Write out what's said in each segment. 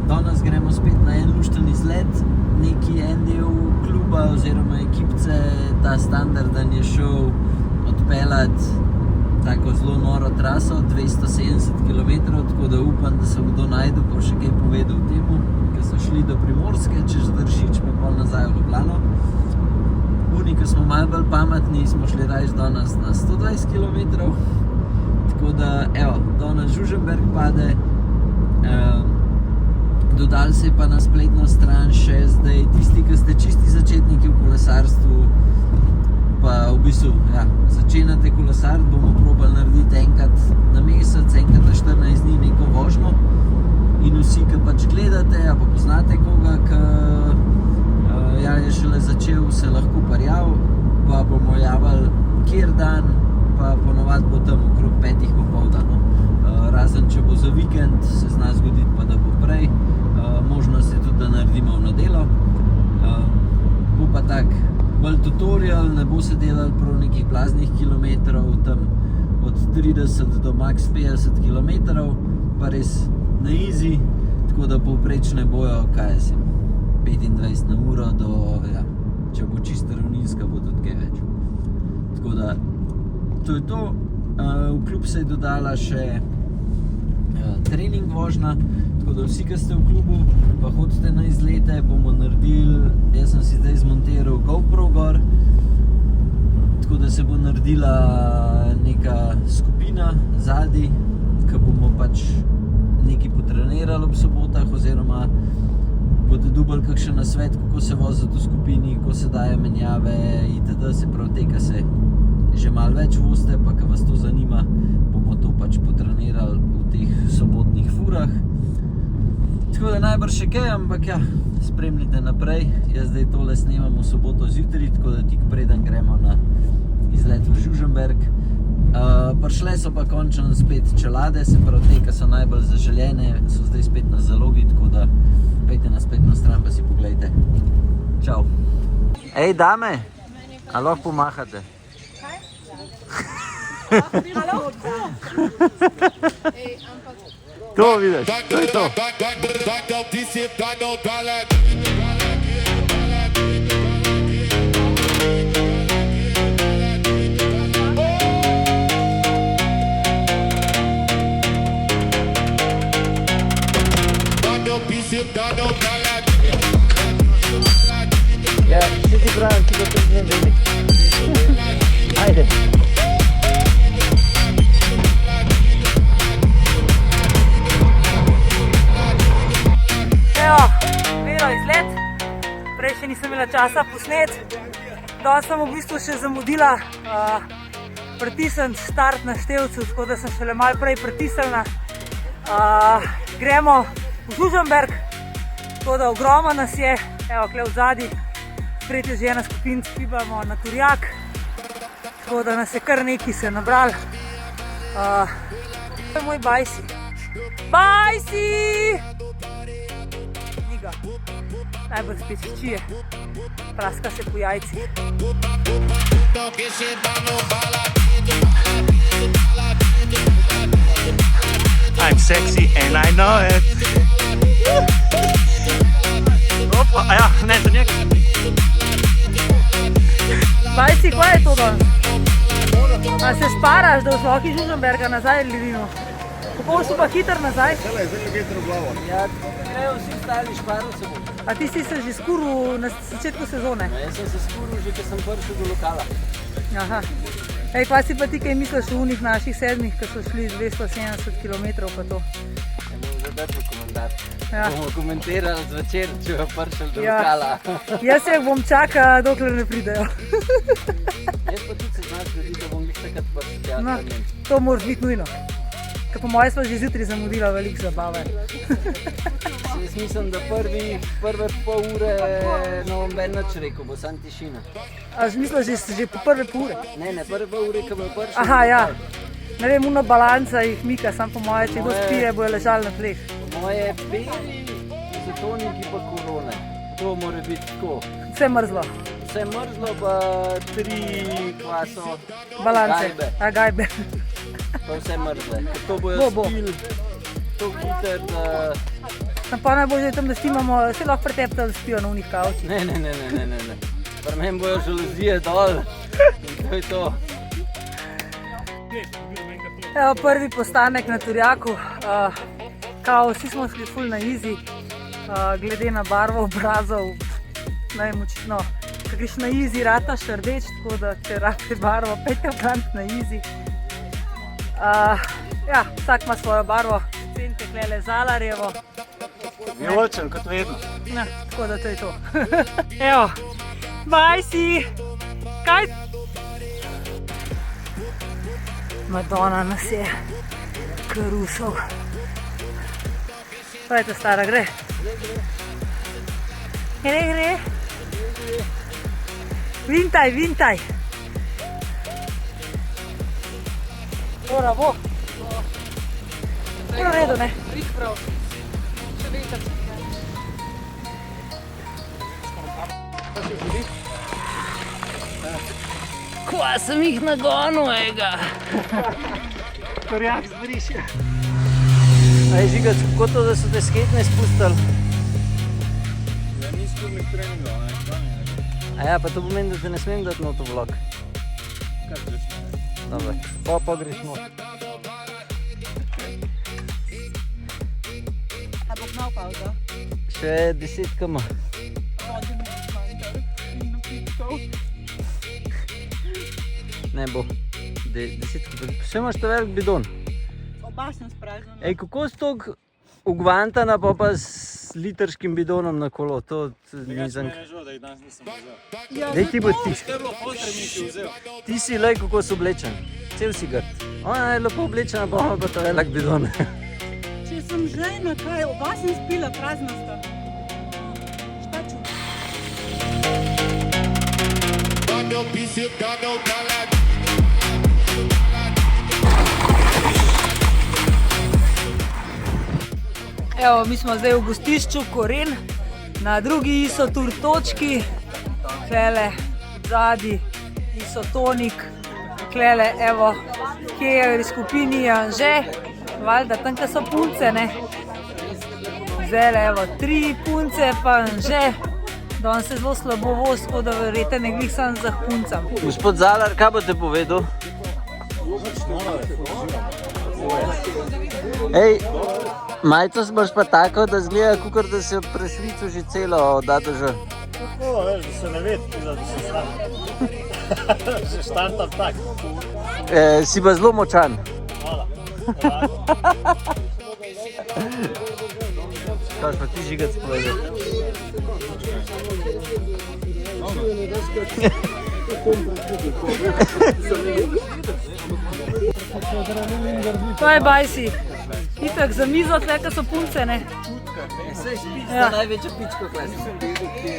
danes gremo spet na en lušten izlet. Neki en del kluba oziroma ekipce, ta standarden je šel odpeljati tako zelo noro traso, 270 km, tako da upam, da se kdo najdu, pa še kaj povedal temu, ker so šli do Primorske, čez Dršič, pa pol nazaj v Ljubljano. Oni, ko smo malo bolj pametni, smo šli rajš danes na 120 km, tako da, evo, danes Žužemberk pade. Dodali se je pa na spletno stran še zdaj tisti, ki ste čisti začetniki v kolesarstvu, pa v bistvu, ja, začenate kolesariti, bomo probali narediti enkrat na mesec, enkrat na 14 dni neko vožnjo. In vsi, ki pač gledate, a pa poznate koga, ki je šele začel, se lahko parjav, pa bomo javili kjer dan, pa ponovadi bo tam okrog 5 popoldan. Razen, če bo za vikend, se zna zgoditi pa, da bo prej. Možnost je tudi, da naredimo v nedelo. Bo pa tak bolj tutorial, ne bo se delal prav nekih blaznih kilometrov, tam od 30 do max 50 kilometrov, pa res na easy, tako da povprečne bojo, 25 na uro do, ja, če bo čisto ravninska, bo tudi kaj več. Tako da, to je to. V klub se je dodala še trening vožnja, tako da vsi, ki ste v klubu, pa hodite na izlete, bomo naredili, jaz sem si zdaj zmontiral GoPro gor, tako da se bo naredila neka skupina zadaj, ki bomo pač nekaj potrenirali ob sobotah, oziroma bodo dobili kakšen nasvet, kako se voziti v skupini, kako se daje menjave itd. Se pravi, te, ki se že malo več vozite, pa ki vas to zanima, bomo to pač potrenirali v teh sobotnih furah. Tako da najbrž še kaj, ampak ja, spremljite naprej. Jaz zdaj tole snemam v soboto zjutraj, tako da tik preden gremo na izlet v Žužemberk. Prišle so pa končno spet čelade, se pravi, te, ki so najbolj zaželjene, so zdaj spet na zalogi, tako da pejte na spletno stran pa si poglejte. Čau. Ej, dame, a lahko pomahate? Halo? To vidiš, to je to. Ja, vsi ti pravim, ki bo to z njim velik. Ajde. Evo, Vero izlet. Prej še nisem imela časa posnet. Danes sem v bistvu še zamudila pritisniti start na števcu, tako da sem šele malo prej pritisnila. Gremo v Žužemberk, tako da ogromno nas je, evo, kle v zadnji. Spred je že ena skupinca, pibamo na Turjak, tako da nas je kar nekaj se nabrali. To je moj Bajsi. Bajsi! Ni ga. Najbolj spet čije. Praska se po jajci. I'm sexy and I know it. Opa, a ja, ne, za njega. Bajsi, kaj je to danes? A se šparaš, da v sloki Žužemberga nazaj Ljudino? Kako si pa hiter nazaj? Zdaj je veter v glavo. Ja, grejo vsi ostali, šparil se bom. A ti si se že skuril na začetku sezone? Jaz sem se skuril že, ko sem prišel do lokala. Aha. Ej, kaj si pa ti kaj misliš o unih naših sedmih, ki so šli 270 km pa to? Ne bomo zadržal komentar. Ja. Bomo komentirali zvečer, če bo prišel do lokala. Jaz se bom čakala, dokler ne pridejo. Jaz pa tudi se znaš zgoditi, da bom nekaj takrat prišel tja. No, to moraš biti nujno. Ker po moje smo že zjutraj zamudila veliko zabave. Jaz mislim, da prve pol ure ne bom ben nič rekel, bo sam tišina. A misliš, že po prve pol ure? Ne, prve pol ure, ko bo prišel. Aha, ja. Ne vem, uno balanca jih mika, sam po moje, če kdo spije, bojo ležali na tleh. Po moje peri, izotoniki pa korone. To mora biti tako. Vse mrzlo. Vse mrzlo, pa 3 kvaso Balance. gajbe. A gajbe. Pa vse mrzle. To bojo spili, to hiter, da Pa najbolje tam, da snimamo, se lahko pretepta, da spijo na unih kavčih. Ne. Pri meni bojo žaluzije dol. In to je to. Evo, prvi postanek na Turjaku. Kao, vsi smo šli ful na easy. Glede na barvo obrazov, ne vem, očitno, kakriš na easy rataš rdeč, tako da če rate barvo, pejte vklant na easy. Ja, vsak ima svojo barvo, cente klele Zalarjevo. Vijoličen, kot vedno. Ja, tako da to je to. Evo, bajsi! Kaj? Madonna nas je karusal. Pojďte, stara, gre. Gre. Vintaj. Bravo. V redu, ne? Kva sem jih nagonil, ega. Turjak zbriši. Aj, Žigac, kako to, da so te skate spustili? Ja, ni skupnih treningov, ne? Ja, pa to pomeni, da te ne smem dati not v vlog. Kaj greš? Dobre, pa greš not. A bo knal pauza? Še 10 km. Ne bo. 10 km. Še imaš to velik bidon. Oba sem spražena. Ej, kako si toliko ugvantana pa s litrškim bidonom na kolo? To nisem... Ne žal, da jih danes nisem vzel. Dej ti bo ti. Šteblo postre nisi vzel. Ti si lej, kako si oblečen. Cel si grd. Ona je lepo oblečena, pa ima pa to velik bidon. Če sem žena, kaj, oba sem spila, prazna sta. Šta ču? Evo, mi smo zdaj v gostišču Koren, na drugi Isotur točki. Klele, zadnji Isotonik, klele, evo, kje je v skupini Anže, valjda, tamka so punce, ne? Zdaj, evo, 3 punce pa Anže, danes se zelo slabo voz, tako da verjete ne glih sam za puncam. Gospod Zalar, kaj boste povedal? Ej, majico imaš pa tako, da zgleda, kakor da si jo preslico že celo dato že. Tako, veš, da se ne vedi, da si sam. Že štartam tak. Si pa zelo močan. Hvala. Kaš pa ti, Žigac, povedal. To je bajsi. Itak za mizo tleka so punce, ne? Saj špička, Ja. največja pička kles.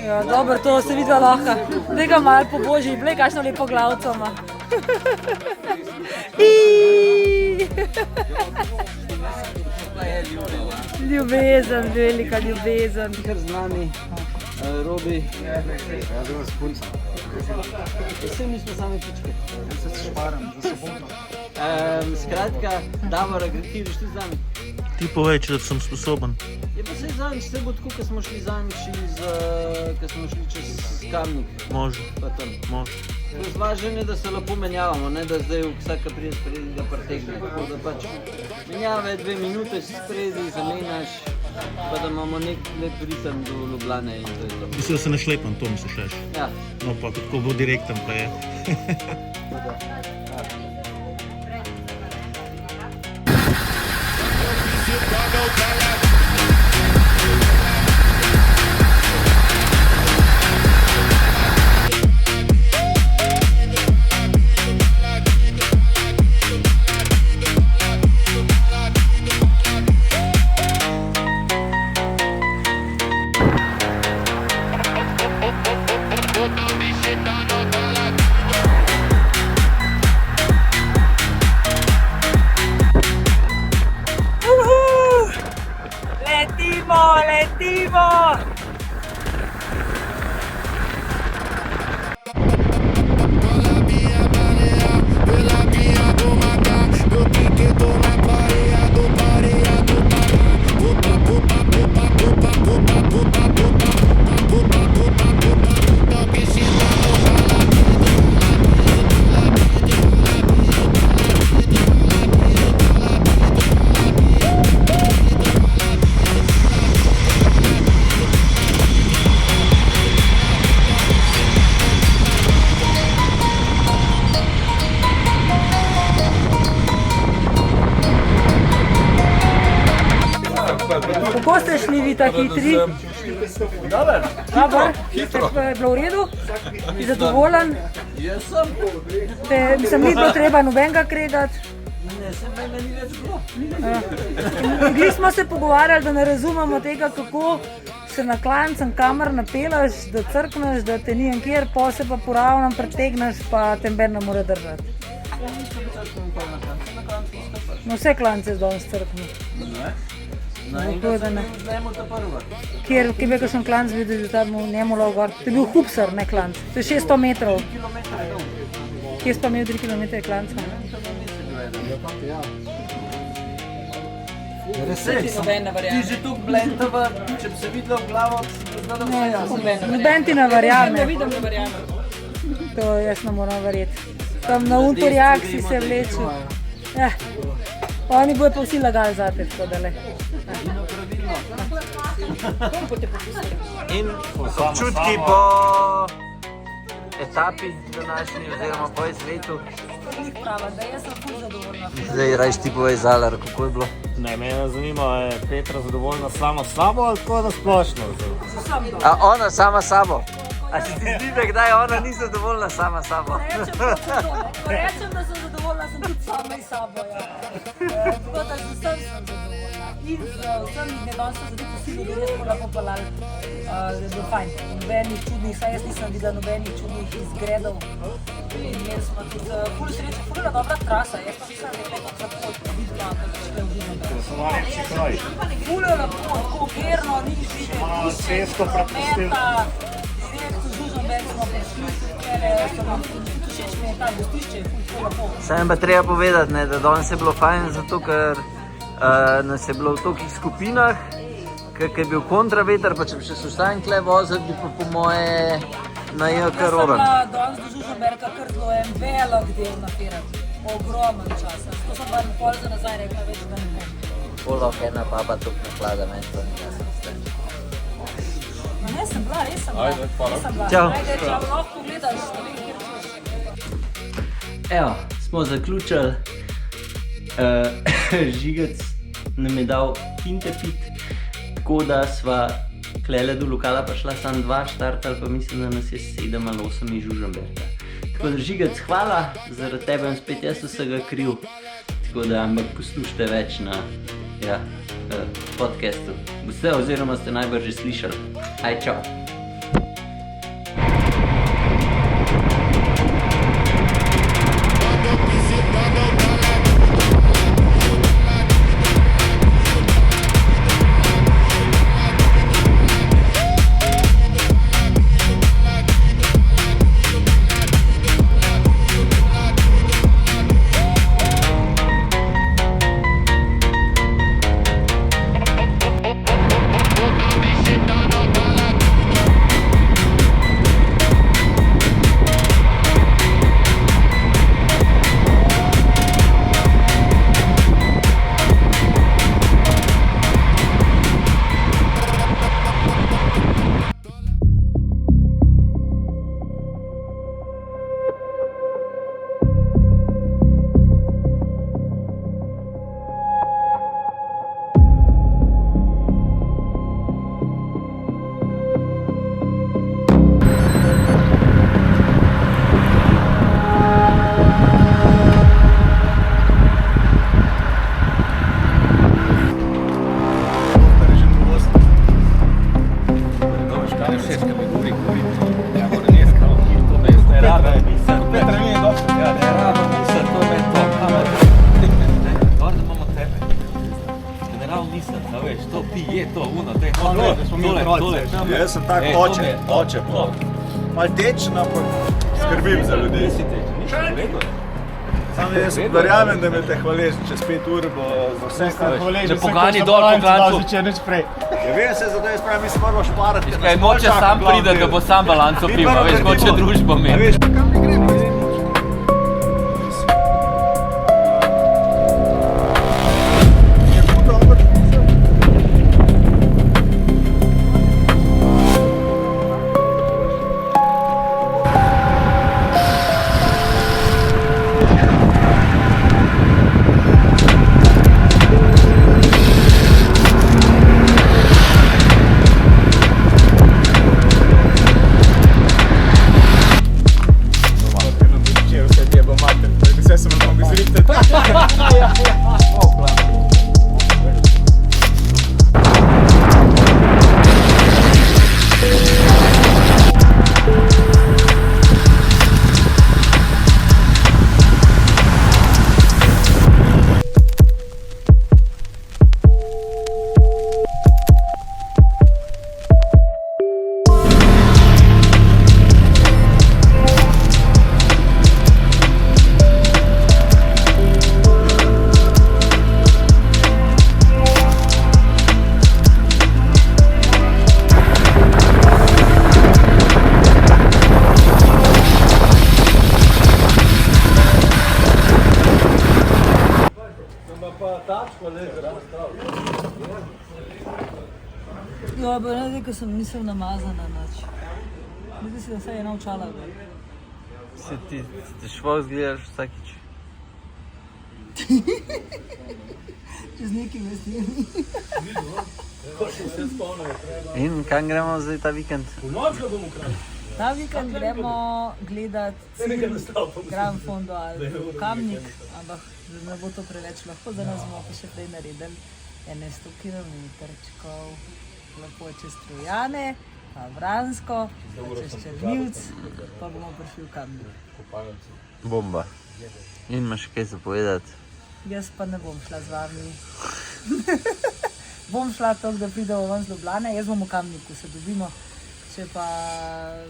Ja, dobro, to se vidva lahko. Daj ga malo po božji, glej, kakšno lepo glavco ima. Ljubezen, velika ljubezen. Kar z nami, Robi. Ja, gremo s punco. Vse mi smo sami pičke. Se šparam, za sobotno. Skratka, Davor, gre ti greš ti z nami. Ti povej, če sem sposoben. Je pa sej zanič, vse bo tako, ko smo šli zanič ko smo šli čez Kamnik. Može, Pa tam. može. Zvažen je, da se lepo menjavamo, ne da zdaj vsaka prije spredi ga pretegne. Tako da pač menjave 2 minute, si spredi, zamenjaš, pa da imamo nek lep ritem do Ljubljane in to je to. Mislim, da se ne šlepam, to mi se šeš. Ja, No pa, kako bo direkten pa je. tako da. Letimo! bili vi ta hitri? Dobro, je bilo v redu? Si zadovoljen? Jaz sem. Mislim, ni bilo treba nobenega kregati. Ne, sem meni ni več bilo. Gli smo se pogovarjali, da ne razumemo tega, kako se na klancem kamer napelaš, da crkneš, da te ni nikjer, pa se pa poravno pretegneš, pa temben ne more držati. No, vse klance z danes crknu. Zdajmo ta prva. Kjer bi kakšen klanc videl, da tam v njemu lov gor. To je bil Hupsar, ne klanc. To je 600 metrov. Kje si pa imel 3 km klanca? Ti že tukaj blentava, če bi se videla v glavo, bi znala vse jasno. Noben ti ne verjame. To jaz ne moram verjeti. Tam na untorjak si se vlečil. Ja. Oni bojo pa vsi lagali zate, tako da le. In občutki po etapi današnji oziroma po izletu. Zdaj rajš ti povej Zalar, kako je bilo? Ne, mene zanima, je Petra zadovoljna sama s sabo ali tako na splošno? A ona sama s sabo? A se ti zdi, da kdaj ona ni zadovoljna sama s sabo? Rečem, da sem zadovoljna, sem tudi sama s sabo. Tako da z vsem sem zadovoljna. In z vsemi dne danes so zadeti vsi ljudje res bolj lahko pelali. Da je bilo fajn. Nobenih čudnih, saj jaz nisem videla nobenih čudnih izgredov. In imeli smo tudi ful sreče, ful je dobra trasa. Jaz pa nisem nekaj tako videla, kako šle v Žužemberg. Ful je lepo, tako gerno, ni žive, prometa. Direkt v Žužemberg smo prišli, ker so nam tudi všeč mi je ta gostišče, je ful lepo. Sam pa treba povedati, ne, da danes je bilo fajn, zato ker nas je bilo v tolikih skupinah, ker je bil kontraveter, pa če bi še se ostajam kle voziti, bi pa po moje najel kar oran. Jaz sem bila danes do Žužemberga kar zelo en velik del napirati, ogromen čas. To sem pa pol za nazaj rekla, več da ne bom. Polok ena baba tukaj naklada, meni to ni jasno stanje. Ne, sem bila, res sem bila. Čau. Ajde, če lahko gledaš, da vem, kjer češ. Evo, smo zaključili. Žigac nam je dal pinte pit, tako da sva klele do lokala pa šla samo 2 štartali, pa mislim, da nas je 7 ali 8 iz Žužemberga. Tako da Žigac, hvala, zaradi tebe sem spet jaz vsega kriv, tako da me poslušajte več na podcastu. Boste oziroma ste najbrž že slišali. Aj, čau! Jaz sem tak oče pa. Malo tečen, ampak skrbim za ljudi. Sam jaz verjamem, da me te hvaležen, čez 5 ur bo za vse, kar hvaležen. Ne pogani dol po klancu. Ja vem se, zato jaz pravim, mi se moramo šparati. Kaj moče sam pride, da bo sam balanco pima, veš, moče družbo imeti. Kam ne gremo? Ja, pa ne vem, ko nisem namazana nič. Mislim si, da se je ena očala. Se ti švok zgledaš vsakič. Z nekim vesnimi. In kam gremo zdaj ta vikend? Ta vikend gremo gledat Gran Fondo ali Kamnik, ampak da ne bo to preveč lahko, za nas bomo pa še prej naredili 100 kilometrčkov, lepo čez Trojane, pa Vransko, pa čez Črnivc, pa bomo prišli v Kamnik. Bomba. In imaš kaj zapovedati? Jaz pa ne bom šla z vami. Bom šla tako, da pridemo ven z Ljubljane, jaz bom v Kamniku, se dobimo. Če pa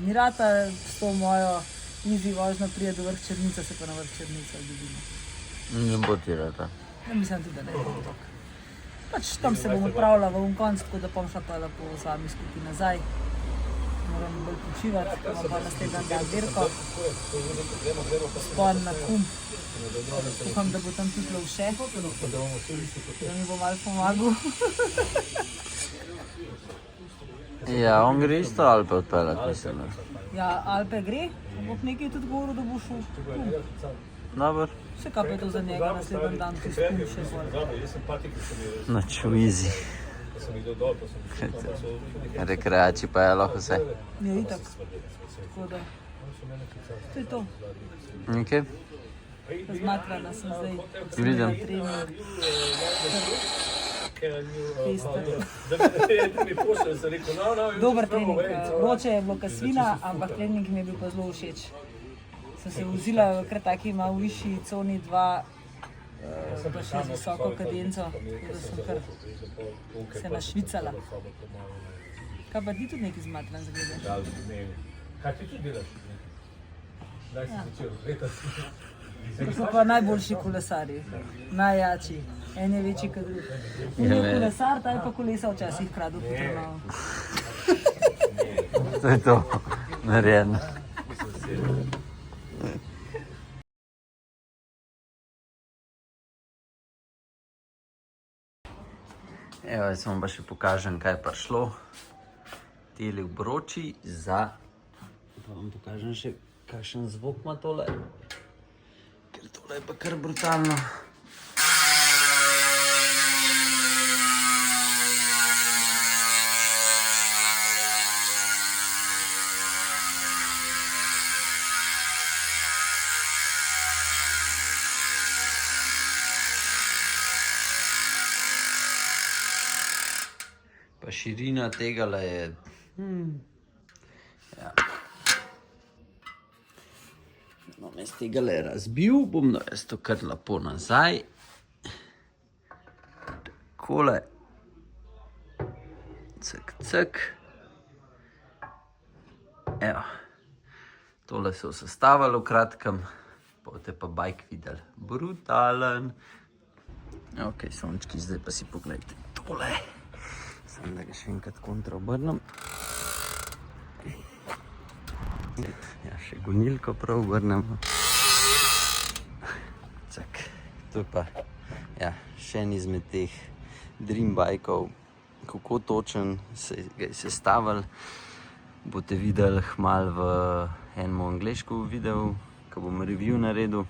Mirata s to mojo easy vožnjo prije do vrh Črnica, se pa na vrh Črnica dobimo. Ne bo ti rata. Ja, mislim tudi, da ne bo tako. Pač tam se bom odpravila v konc, tako da bom šla pa lepo z vami skupaj nazaj. Moram bolj počivati, imam pa naslednji dan dirko. Spon na kum. Upam, da bo tam tudi Lovše, da mi bo malo pomagal. Ja, on gre isto Alpe odpeljati, mislim. Ja, Alpe gre, ampak nekaj je tudi govoril, da bo šel v kum. Dobro. Vsekakor je to za njega naslednji dan, ki kum še bolj. Noč v easy. Rekreači pa je lahko vse. Ja, itak. Tako da, to je to. Nekaj? Razmatrala sem zdaj, kako sem Vidim. imela trening. Dober trening. Vroče je bilo kasvina, ampak trening mi je bil pa zelo všeč. Sem se vozila v kar taki malo višji coni 2, pa še z visoko kadenco, tako da sem kar se našvicala. Kaj pa ti tudi nekaj zmatran zgledaš? Kaj ti tudi delaš? Daj si začel, To so pa najboljši kolesarji, najjači. En je večji kot drugi. En je kolesar, ta je pa kolesa včasih kradel po Trnovu. To je to. Narejeno. Evo, jaz vam pa še pokažem, kaj je prišlo. Teli obroči za... Pa vam pokažem še, kakšen zvok ima tole. Ker tole je pa kar brutalno. Pa širina tegale je... Ja. No, jaz tegale razbil, bom da jaz to kar lepo nazaj. Takole. Cek, cek. Evo. Tole so sestavili v kratkem. Boste pa bike videli. Brutalen. Ok, sončki, zdaj pa si pogledajte tole. Samo da ga še enkrat kontra obrnem. Ja, še gonilko prav obrnemo. Cak, to je pa ja, še en izmed teh dream bikeov. Kako točen se ga je sestavil, boste videli hmal v enem angleškem videu, ko bom review naredil.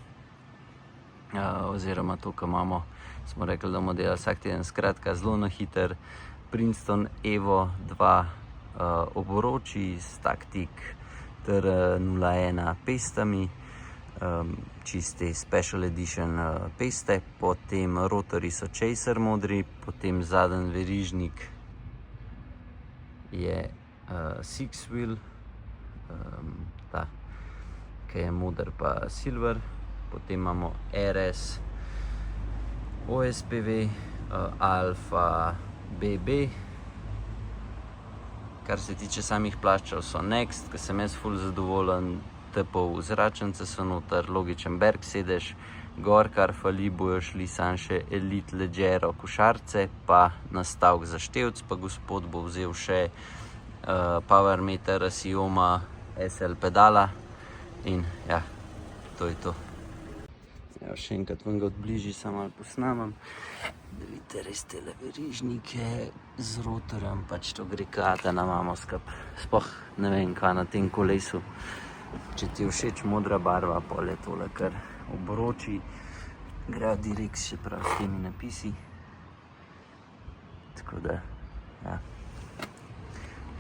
Oziroma to, ko imamo, smo rekli, da bomo delali vsak teden, skratka zelo na hiter. Princeton Evo 2 oboroči s taktik ter 01 pestami, čiste special edition peste, potem rotori so Chaser modri, potem zadnji verižnik je six wheel, ta, ki je moder pa silver, potem imamo RS, OSPV, Alfa, BB. Kar se tiče samih plaščev so Next, ki sem jaz ful zadovoljen, tepov zračence so noter, logičen berg sedež, gor kar fali, bojo šli sam še Elite Leggero košarce, pa nastavek za števc, pa gospod bo vzel še Power Meter Sioma SL pedala in ja, to je to. Evo, še enkrat vam ga odbliži, samo malo posnamem. Da vidite res tele verižnike z rotorjem, pač to gre kata na mamo skup. Sploh ne vem, kaj na tem kolesu. Če ti je všeč modra barva, pol je tole kar obroči. Grejo direkt še prav s temi napisi. Tako da, ja.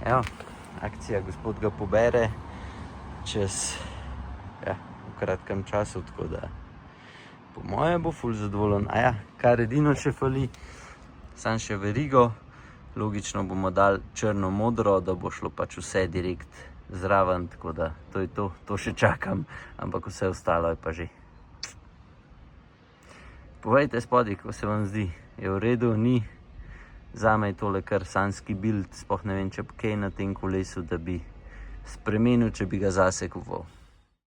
Evo, akcija gospod ga pobere čez, ja, v kratkem času, tako da po moje bo ful zadovoljen. A ja, kar edino še fali, sam še verigo, logično bomo dali črno-modro, da bo šlo pač vse direkt zraven, tako da to je to še čakam, ampak vse ostalo je pa že. Povejte spodaj, kako se vam zdi, je v redu, ni? Zame je tole kar sanjski build, sploh ne vem, če bi kaj na tem kolesu, da bi spremenil, če bi ga zase kupoval.